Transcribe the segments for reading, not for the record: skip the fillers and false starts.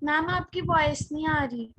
Ma'am आपकी voice नहीं आ रही।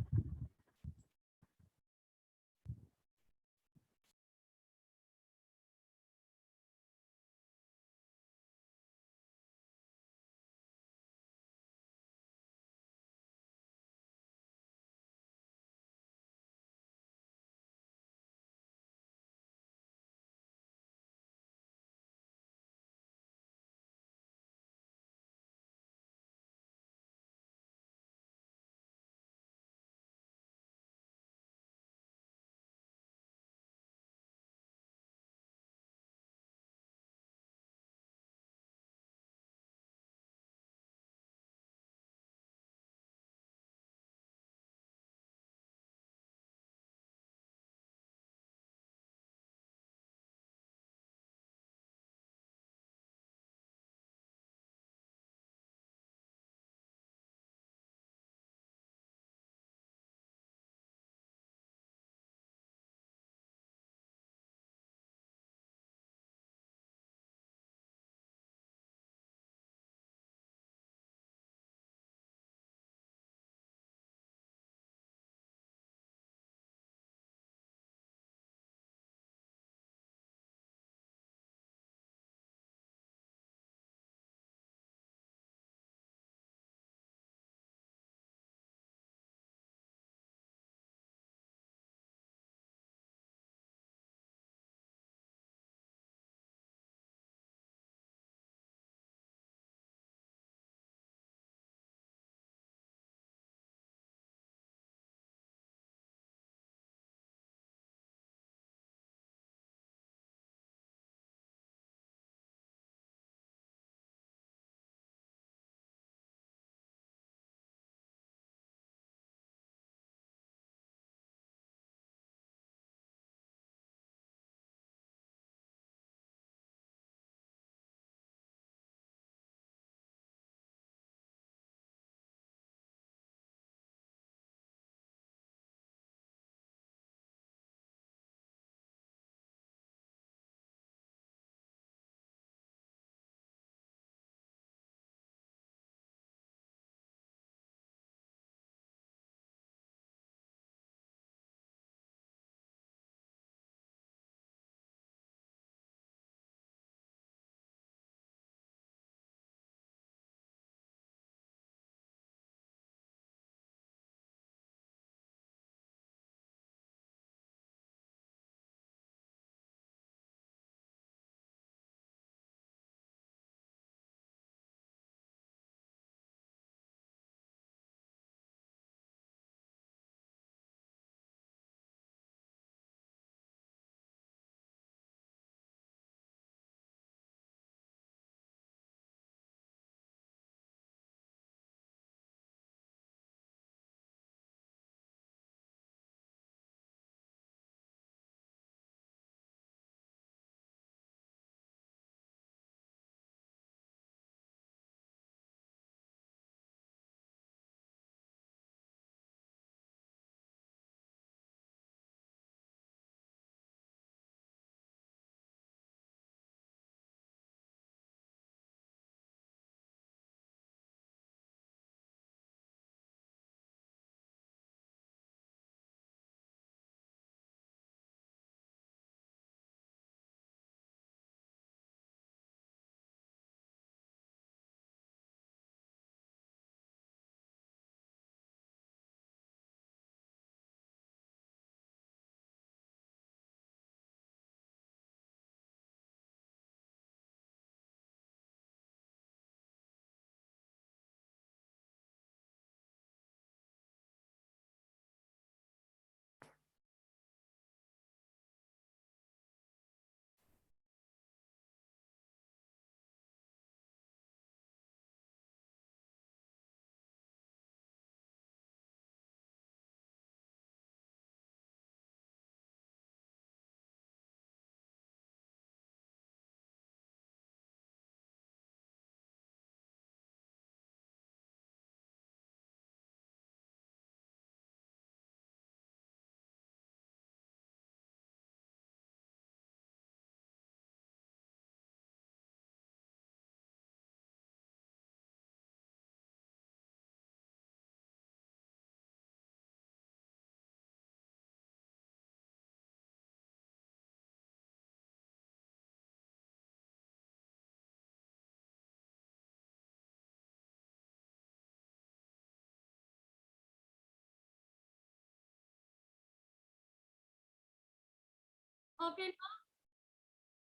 Okay, now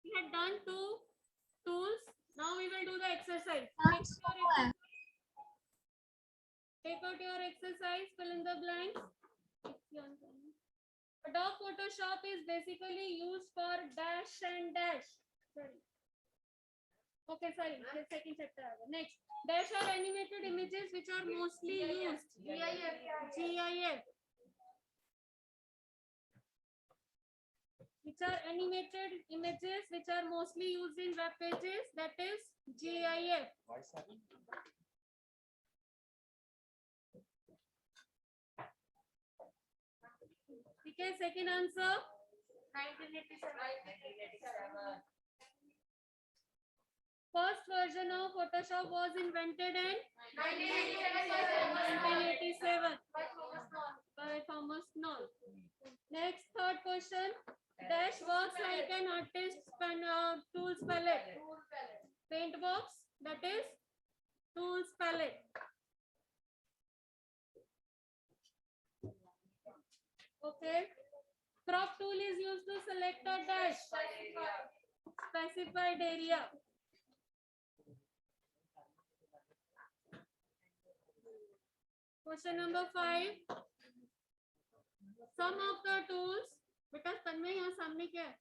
we had done 2 tools. Now we will do the exercise. Take out your exercise, fill in the blanks. Adobe Photoshop is basically used for dash and dash. Sorry. Okay, sorry. The second chapter. Next, dash are animated images which are mostly used. GIF. Which are animated images which are mostly used in web pages. That is GIF. Okay, second answer. 1987. First version of Photoshop was invented in 1987 by Thomas Knoll. Next, third question. Dash works like an artist's tools palette. Paint box, that is tools palette. Okay. Crop tool is used to select a dash. Specified area. Question number 5. Some of the tools, बेटा तन्मय यहाँ सामने क्या है?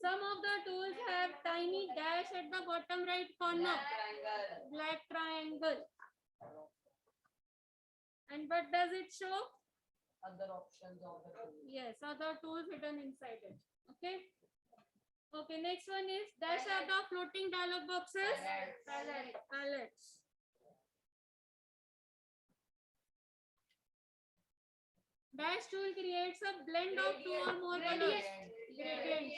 Some of the tools have tiny dash at the bottom right corner. Black triangle. And what does it show? Other options of the tool. Yes, other tools hidden inside it. Okay. Okay, next one is dash are the floating dialog boxes. Palettes. Dash tool creates a blend of 2 or more colors. Gradients.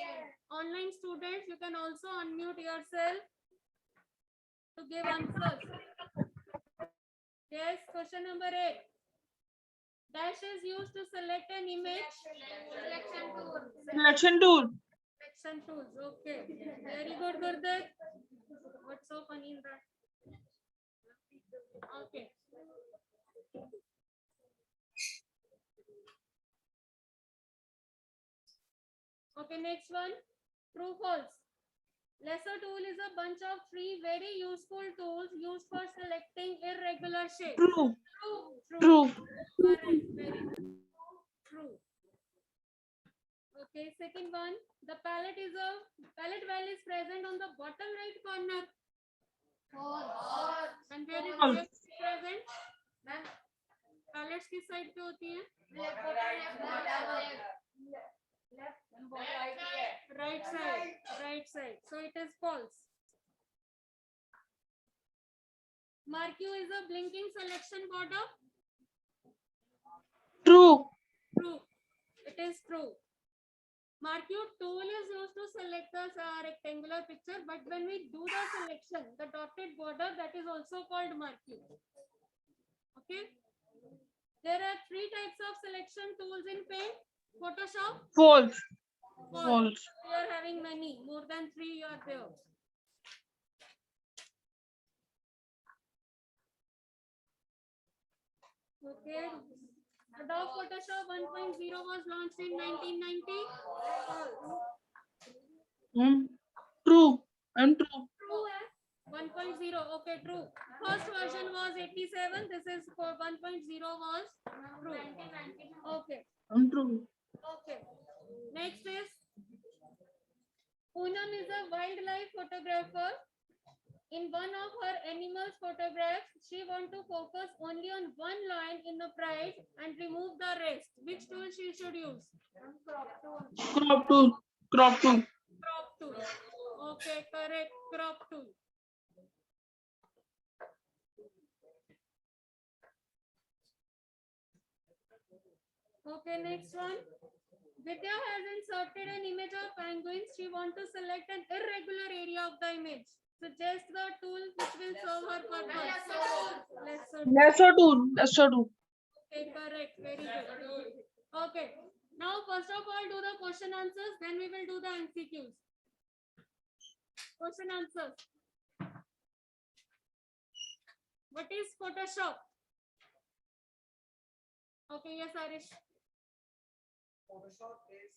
Online students, you can also unmute yourself to give answers. Yes, question number 8. Dash is used to select an image. Selection tool. Selection tool. Selection tools. Okay. Very good, Gurdeep. What's so funny in that? Okay. Okay, next one. True, false. Lesser tool is a bunch of 3 very useful tools used for selecting irregular shapes. True. True. Correct. Very good. True. Okay, second one. The palette well is present on the bottom right corner. False. And where is it present? Palettes किस side पे होती है? Right side. So it is false. Marquee is a blinking selection border. True. It is true. Marquee tool is used to select the rectangular picture, but when we do the selection, the dotted border, that is also called marquee. Okay. There are 3 types of selection tools in Paint. Photoshop. False. We are having many, more than 3 are there. Okay. Adobe Photoshop 1.0 was launched in 1990. True. And true. True. 1.0. Okay, true. First version was 87. This is for 1.0 was true. Okay. And true. Okay. Next is Poonam is a wildlife photographer. In one of her animals photographs, she wants to focus only on one line in the pride and remove the rest. Which tool she should use? Crop tool. Okay, correct. Crop tool. Okay, next one. Vidya has inserted an image of penguins. She wants to select an irregular area of the image. Suggest the tool which will serve her purpose. Lesser tool. Okay, correct. Very good. Okay. Now, first of all, do the question answers. Then we will do the MCQs. Question answers. What is Photoshop? Okay, yes, Arish. Photoshop is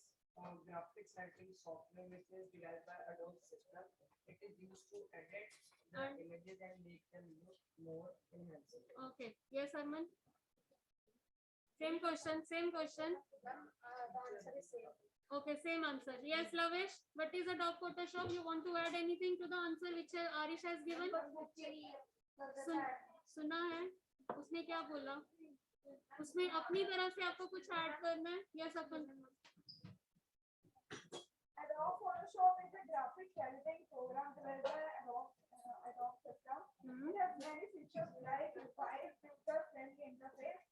graphics writing software which is developed by Adobe System. It is used to edit the And- images and make them look more enhancing. Okay. Yes, Arman. Same question. Same question. Okay, same answer. Yes, Lavish. What is Adobe Photoshop? You want to add anything to the answer which Arish has given? सुना है? उसने क्या बोला? उसमें अपनी तरह से आपको कुछ ऐड करना है? Yes, upon. Adobe Photoshop is a graphic editing program developed by Adobe System. It has many features like wide user-friendly interface,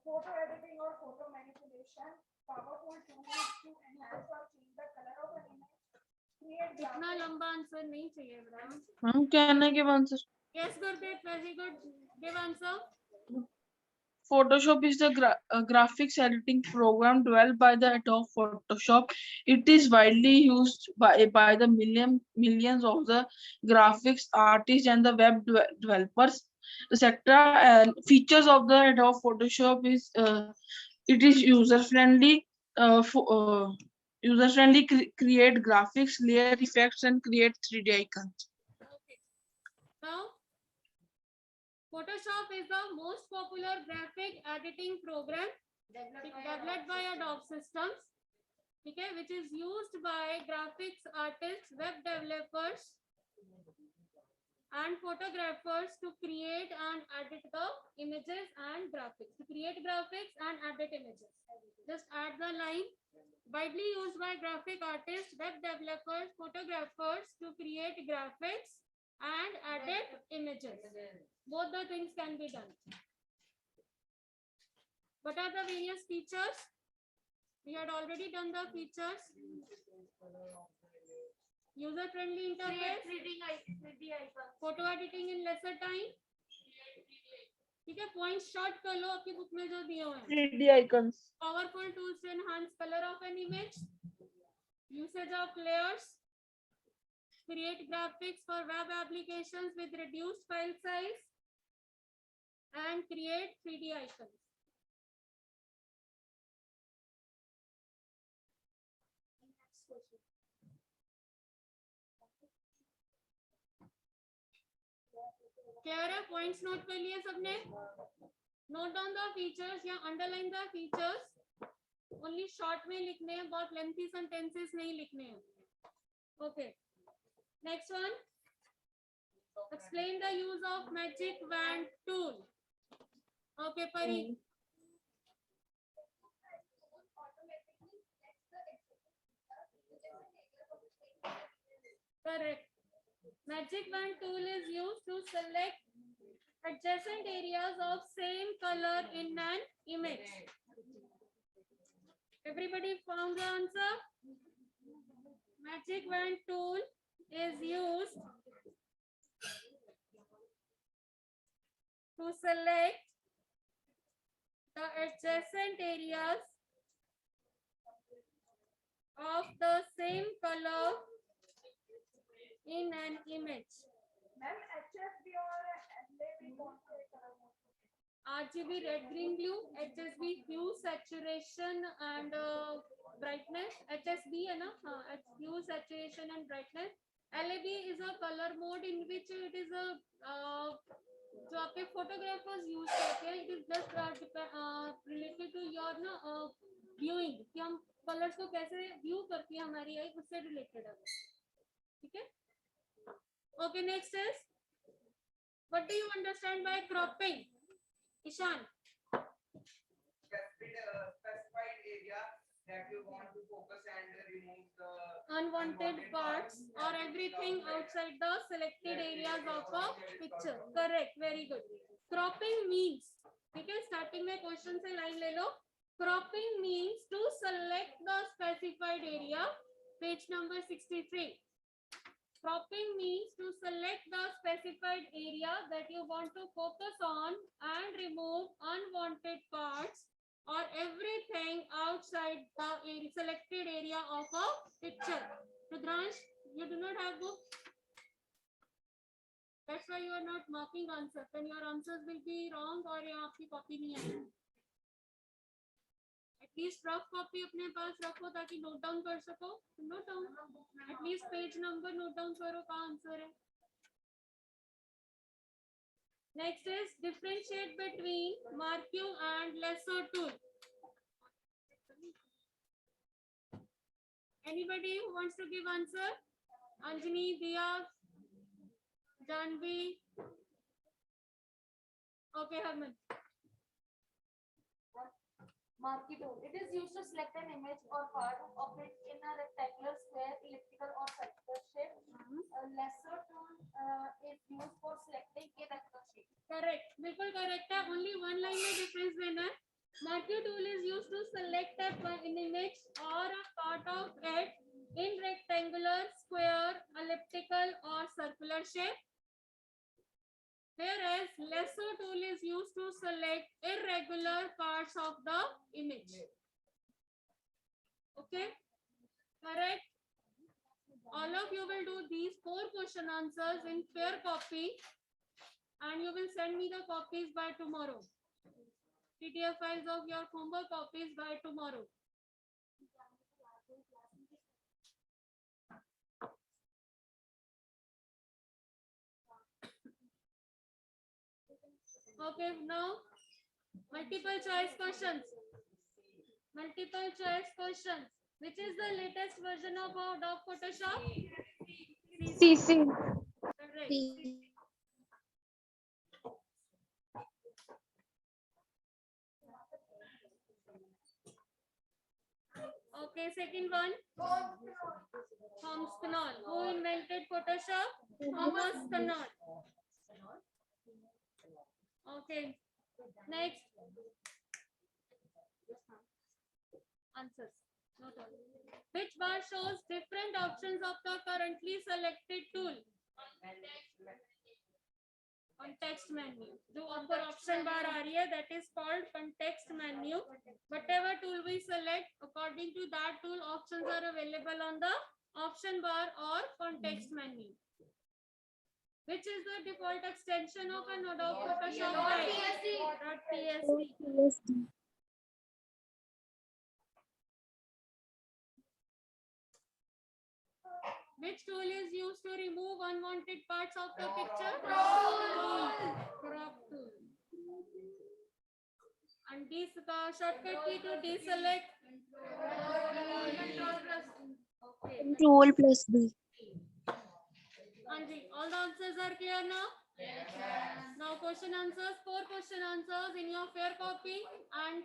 photo editing or photo manipulation, powerful tools to enhance or change the color of an image, create इतना लंबा answer नहीं चाहिए ब्रा. हम कहने के answer Yes, Gurpreet, very good. Give answer. Photoshop is the graphics editing program developed by the Adobe Photoshop. It is widely used by the millions of the graphics artists and the web developers. Etc. Features of the Adobe Photoshop is it is user friendly. User friendly create graphics, layer effects, and create 3D icons. Okay. Now, Photoshop is the most popular graphic editing program developed by Adobe Systems, okay, which is used by graphics artists, web developers, and photographers to create and edit the images and graphics. To create graphics and edit images. Just add the line. Widely used by graphic artists, web developers, photographers to create graphics and edit images. Both the things can be done. What are the various features? We had already done the features. User-friendly interface. 3D icon. Photo editing in lesser time. ठीक है, point short कर लो आपकी book में जो दिए हुए हैं. 3D icons. Powerful tools to enhance color of an image. Usage of layers. Create graphics for web applications with reduced file size. And create 3D icons. Clear है? पॉइंट्स नोट कर लिए सबने? नोट डाउन द फीचर्स या underline the features. Only short में लिखने हैं, बहुत lengthy sentences नहीं लिखने हैं. Okay, next one. Explain the use of magic wand tool. Okay, Pari. Correct. Magic wand tool is used to select adjacent areas of same color in an image. Everybody found the answer? Magic wand tool is used to select the adjacent areas of the same color in an image. Ma'am, HSB or LAB कौन से color में? RGB red, green, blue, HSB hue, saturation and brightness. HSB है ना? हाँ, hue, saturation and brightness. LAB is a color mode in which it is a जो आपके photographers use करते हैं. It is just related to your ना viewing कि हम colors को कैसे view करती है हमारी आई, उससे related है. ठीक है? Okay, next is what do you understand by cropping? Ishan. Specified area that you want to focus and remove the Unwanted parts or everything outside the selected areas of a picture. Correct, very good. Cropping means, ठीक है, starting में question से line ले लो. Cropping means to select the specified area. Page number 63. Cropping means to select the specified area that you want to focus on and remove unwanted parts or everything outside the selected area of a picture. Rudransh, you do not have book. That's why you are not marking answers. Then your answers will be wrong or यहाँ आपकी copy नहीं आएगी. At at least rough copy अपने पास रखो ताकि note down कर सको. Note down at least page number note down करो का आंसर है. Next is differentiate between marquee and lesser tool. Anybody who wants to give answer? Anjani, Diya, Janvi. Okay, Harman. Marquee tool. It is used to select an image or part of it in a rectangular, square, elliptical or circular shape. A lesser tool is used for selecting irregular shape. Correct. बिल्कुल correct है. Only one line में difference देना है. Marquee tool is used to select an image or a part of it in rectangular, square, elliptical or circular shape. Whereas lasso tool is used to select irregular parts of the image. Okay, correct. All of you will do these 4 question answers in fair copy and you will send me the copies by tomorrow. PDF files of your homework copies by tomorrow. Okay, now multiple choice questions. Multiple choice questions. Which is the latest version of Adobe Photoshop? CC. Correct. Okay, second one. Thomas Knoll. Who invented Photoshop? Thomas Knoll. Okay. Next. Answers. Not all. Which bar shows different options of the currently selected tool? Context menu. जो ऊपर option bar आ रही है, that is called context menu. Whatever tool we select, according to that tool, options are available on the option bar or context menu. Which is the default extension of an Adobe Photoshop file? .psd. Which tool is used to remove unwanted parts of the picture? Crop tool. And this shortcut key to deselect. Okay. Control plus B. Anji, all the answers are clear now? Yes. Now question answers, 4 question answers in your fair copy and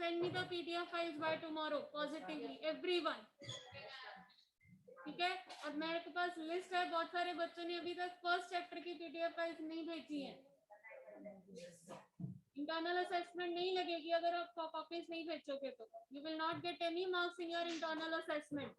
send me the PDF files by tomorrow positively, everyone. ठीक है. और मेरे के पास list है, बहुत सारे बच्चों ने अभी तक फर्स्ट चैप्टर की PDF फाइल्स नहीं भेजी है. इंटरनल असेसमेंट नहीं लगेगी अगर आप कॉपीज नहीं भेजोगे तो. You will not get any marks in your internal assessment.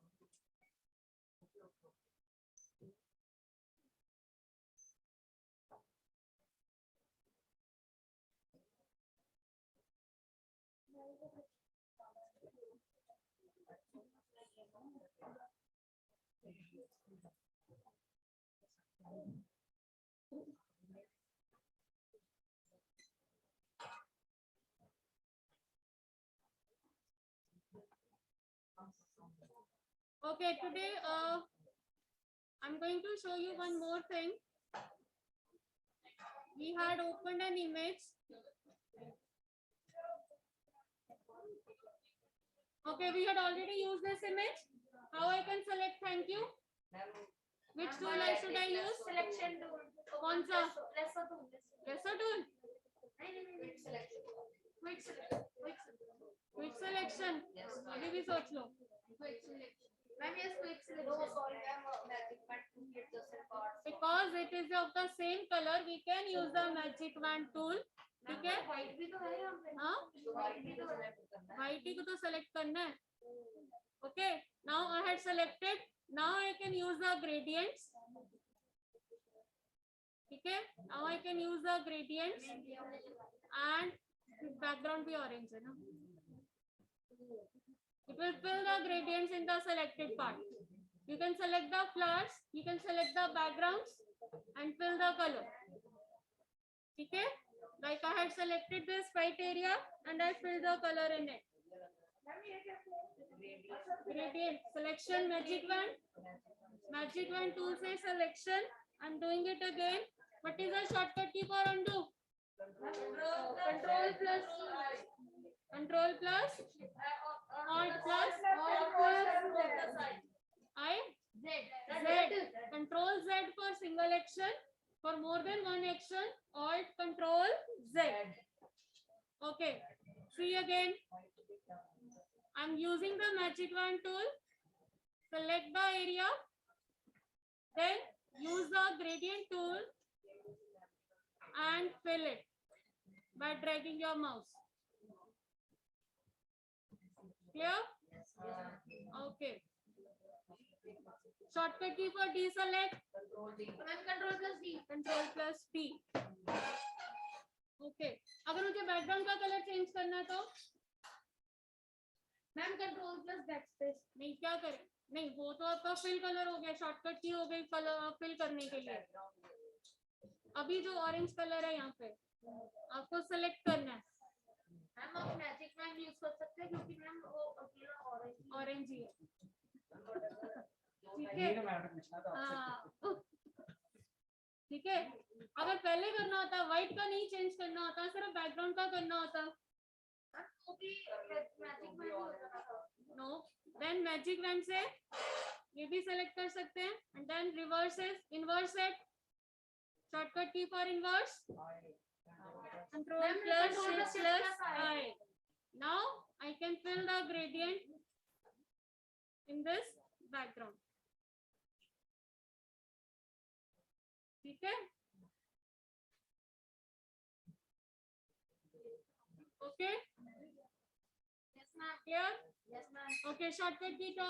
Okay, today I'm going to show you one more thing. We had opened an image. Okay, we had already used this image. How I can select thank you? Which tool should I use? Selection tool. कौन सा? Lesser tool. Lesser tool. Quick selection. Quick selection. Quick selection. अभी भी सोच लो. Quick selection. Ma'am, yes, quick selection. No, sorry, ma'am. Magic band to get the same parts. Because it is of the same color, we can use the magic wand tool. ठीक है? White भी तो है यहाँ पे. हाँ? White भी तो है. White को तो select करना है. Okay. Now I had selected. Now I can use the gradients. ठीक है? Now I can use the gradients and background भी orange है ना? It will fill the gradients in the selected part. You can select the flowers, you can select the backgrounds and fill the color. Okay? Like I had selected this white area and I filled the color in it. Gradient selection, magic wand. Magic wand tool say selection. I'm doing it again. What is the shortcut key for undo? Control plus Alt plus I Z. Control Z for single action. For more than one action, Alt Control Z. Okay. See again. I'm using the magic wand tool. Select the area. Then use the gradient tool and fill it by dragging your mouse. Clear? Okay. Shortcut key for deselect. Control plus D. Control plus D. Okay. अगर उनके background का colour change करना है तो ma'am control plus backspace. नहीं क्या करें? नहीं वो तो आपका फिल कलर हो गया, शॉर्टकट की हो गई कलर फिल करने के लिए। अभी जो ऑरेंज कलर है यहाँ पे आपको सेलेक्ट करना है। मैम आप मैजिक वैन यूज कर सकते हैं क्योंकि मैम वो अकेला ऑरेंज ही है। ठीक है हाँ ठीक है। अगर पहले करना होता व्हाइट का नहीं चेंज करना होता, सिर्फ बैकग्राउंड का करना होता। तो भी मैजिक वैन होता था। नो देन मैजिक वैन से ये भी सेलेक्ट कर सकते हैं and then reverse inverse set. Shortcut की for inverse control plus shift plus I. Now I can fill the gradient in this background. ठीक है? Okay? Yes ma'am. Clear? Yes ma'am. Okay. Shortcut key to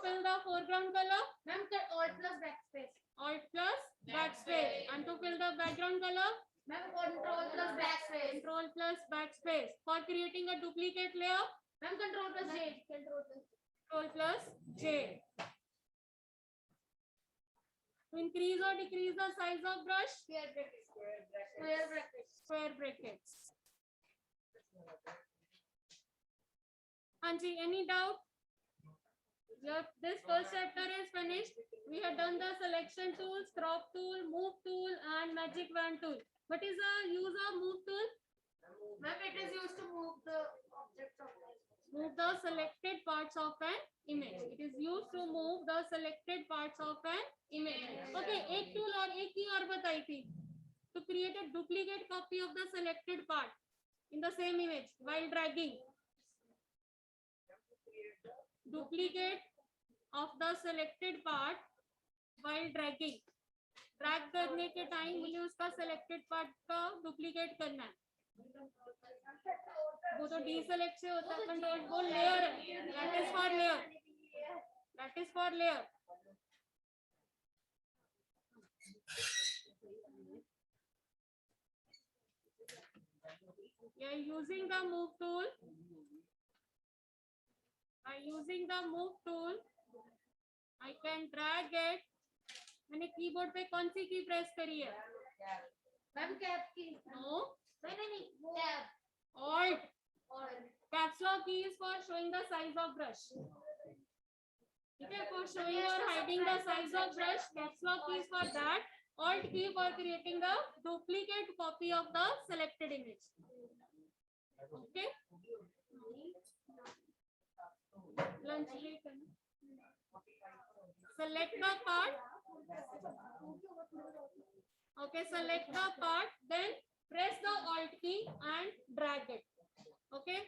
fill the foreground color. Ma'am Alt plus backspace. Alt plus backspace. And to fill the background color. Ma'am Control plus backspace. Control plus backspace. For creating a duplicate layer. Ma'am Control plus J. Control plus J. To increase or decrease the size of brush. Square brackets. Square brackets. Anji, any doubt? This first chapter is finished. We have done the selection tools, crop tool, move tool, and magic wand tool. What is the use of move tool? Ma'am, it is used to move the objects of the Move the selected parts of an image. It is used to move the selected parts of an image. Okay, एक tool और एक की और बताई थी. To create a duplicate copy of the selected part in the same image while dragging. Duplicate of the selected part while dragging. Drag करने के time मुझे उसका selected part का duplicate करना है. वो तो deselect से होता है, कंट्रोल वो लेयर है. That is for layer. That is for layer. We are using the move tool. By using the move tool, I can drag it. मैंने कीबोर्ड पे कौन सी की प्रेस करी है? मैम कैप की No. नहीं वो कैप Alt. और Caps lock key is for showing the size of brush. ठीक है? For showing or hiding the size of brush. Caps lock key is for that. Alt key for creating the duplicate copy of the selected image. Okay? Lunch break. Select the part. Okay, select the part, then press the Alt key and drag it. Okay,